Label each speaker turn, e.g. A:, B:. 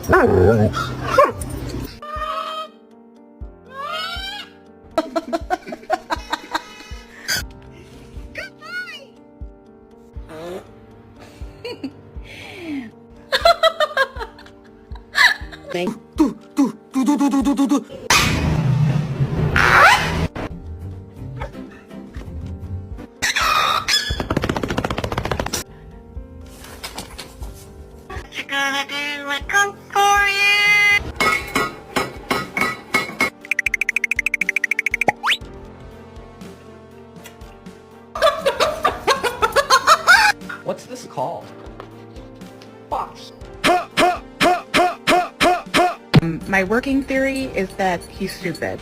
A: Tuh.
B: Gonna do my cook for you.
C: What's this called? Box.
D: My working theory is that he's stupid.